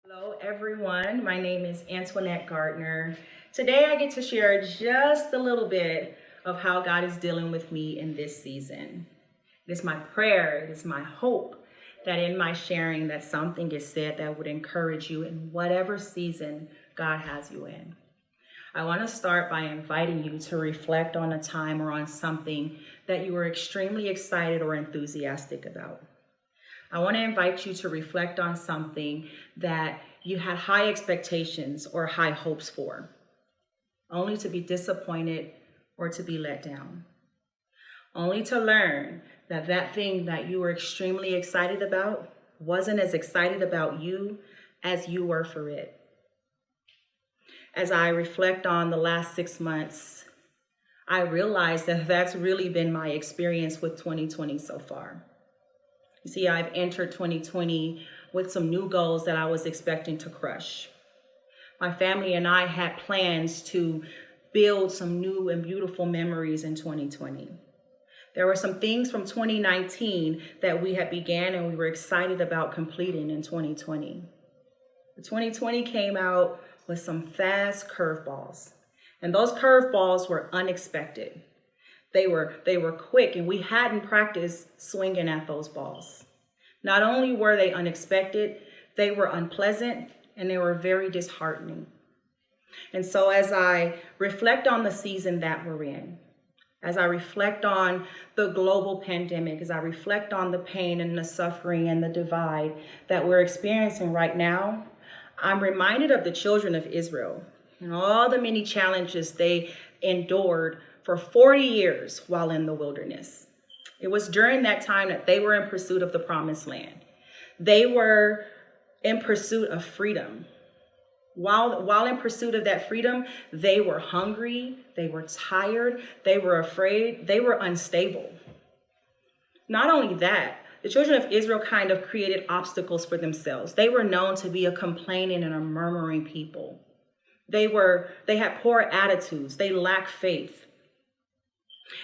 Hello, everyone. My name is Antoinette Gardner. Today, I get to share just a little bit of how God is dealing with me in this season. It is my prayer, it is my hope that in my sharing that something is said that would encourage you in whatever season God has you in. I want to start by inviting you to reflect on a time or on something that you were extremely excited or enthusiastic about. I want to invite you to reflect on something that you had high expectations or high hopes for, only to be disappointed or to be let down. Only to learn that that thing that you were extremely excited about wasn't as excited about you as you were for it. As I reflect on the last 6 months, I realize that that's really been my experience with 2020 so far. You see, I've entered 2020 with some new goals that I was expecting to crush. My family and I had plans to build some new and beautiful memories in 2020. There were some things from 2019 that we had began and we were excited about completing in 2020. The 2020 came out with some fast curveballs, and those curveballs were unexpected. They were quick, and we hadn't practiced swinging at those balls. Not only were they unexpected, they were unpleasant, and they were very disheartening. And so as I reflect on the season that we're in, as I reflect on the global pandemic, as I reflect on the pain and the suffering and the divide that we're experiencing right now, I'm reminded of the children of Israel and all the many challenges they endured for 40 years while in the wilderness. It was during that time that they were in pursuit of the promised land. They were in pursuit of freedom. While in pursuit of that freedom, they were hungry, they were tired, they were afraid, they were unstable. Not only that, the children of Israel kind of created obstacles for themselves. They were known to be a complaining and a murmuring people. They had poor attitudes, they lacked faith.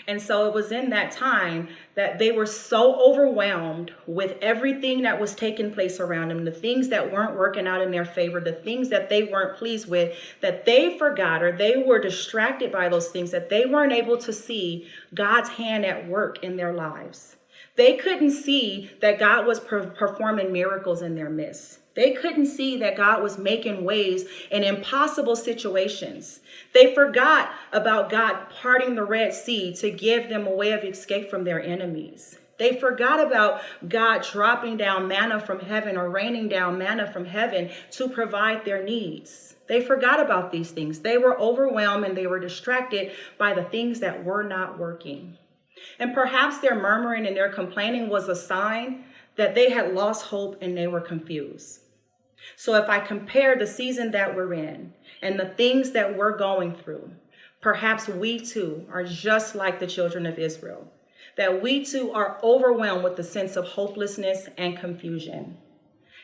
And so it was in that time that they were so overwhelmed with everything that was taking place around them, the things that weren't working out in their favor, the things that they weren't pleased with, that they forgot or they were distracted by those things, that they weren't able to see God's hand at work in their lives. They couldn't see that God was performing miracles in their midst. They couldn't see that God was making ways in impossible situations. They forgot about God parting the Red Sea to give them a way of escape from their enemies. They forgot about God dropping down manna from heaven or raining down manna from heaven to provide their needs. They forgot about these things. They were overwhelmed and they were distracted by the things that were not working. And perhaps their murmuring and their complaining was a sign that they had lost hope and they were confused. So if I compare the season that we're in and the things that we're going through, perhaps we too are just like the children of Israel, that we too are overwhelmed with the sense of hopelessness and confusion.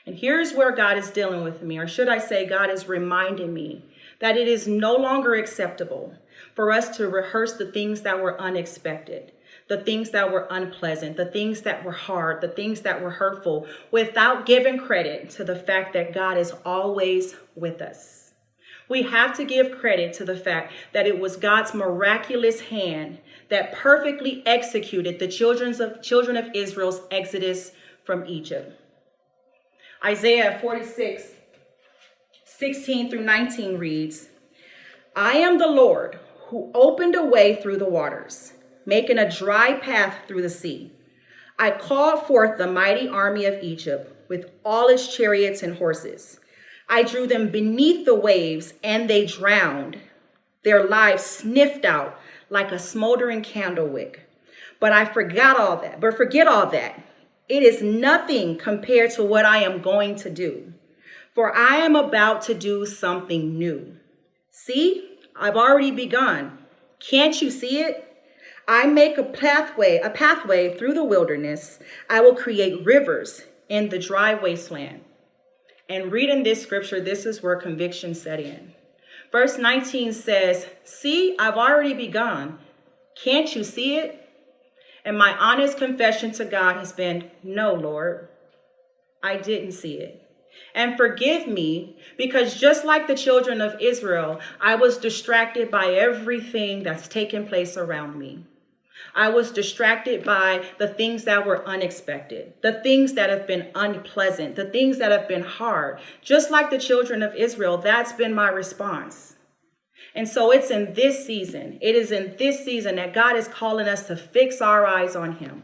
And here's where God is dealing with me, or should I say God is reminding me that it is no longer acceptable for us to rehearse the things that were unexpected, the things that were unpleasant, the things that were hard, the things that were hurtful, without giving credit to the fact that God is always with us. We have to give credit to the fact that it was God's miraculous hand that perfectly executed the children of Israel's exodus from Egypt. Isaiah 46, 16 through 19 reads, I am the Lord who opened a way through the waters, making a dry path through the sea. I called forth the mighty army of Egypt with all its chariots and horses. I drew them beneath the waves and they drowned. Their lives sniffed out like a smoldering candle wick. But forget all that. It is nothing compared to what I am going to do. For I am about to do something new. See, I've already begun. Can't you see it? I make a pathway through the wilderness. I will create rivers in the dry wasteland. And reading this scripture, this is where conviction set in. Verse 19 says, see, I've already begun. Can't you see it? And my honest confession to God has been, no, Lord, I didn't see it. And forgive me, because just like the children of Israel, I was distracted by everything that's taken place around me. I was distracted by the things that were unexpected, the things that have been unpleasant, the things that have been hard. Just like the children of Israel, that's been my response. And so it is in this season that God is calling us to fix our eyes on him.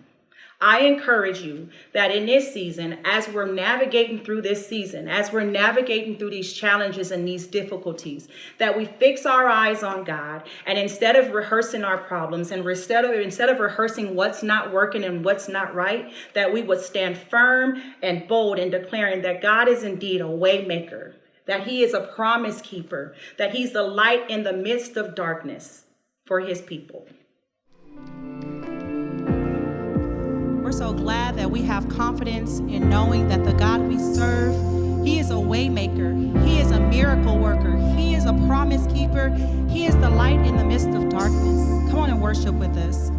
I encourage you that in this season, as we're navigating through this season, as we're navigating through these challenges and these difficulties, that we fix our eyes on God, and instead of rehearsing our problems and instead of rehearsing what's not working and what's not right, that we would stand firm and bold in declaring that God is indeed a way maker, that he is a promise keeper, that he's the light in the midst of darkness for his people. We're so glad that we have confidence in knowing that the God we serve, he is a way maker, he is a miracle worker, he is a promise keeper, he is the light in the midst of darkness. Come on and worship with us.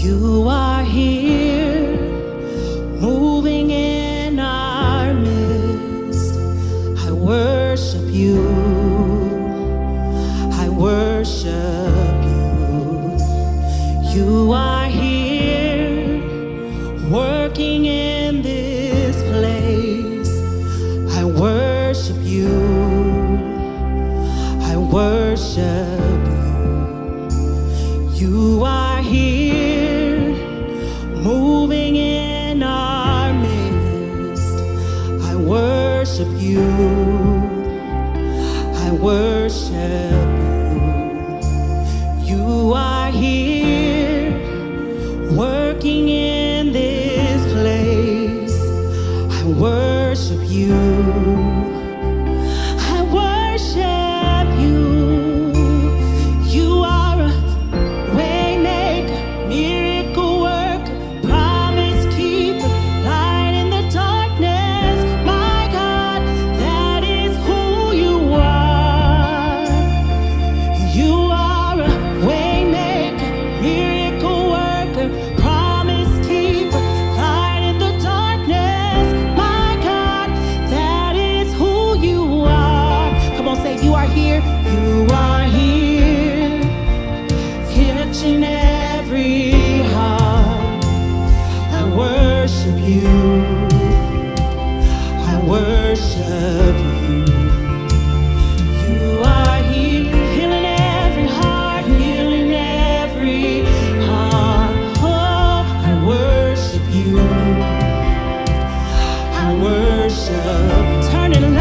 You are here, moving in our midst. I worship you. I worship you. You are here, working in this place. I worship you. I worship you. You are here, moving in our midst. I worship you. I worship you. You are here, working in this place. I worship you. I worship you. You are a turning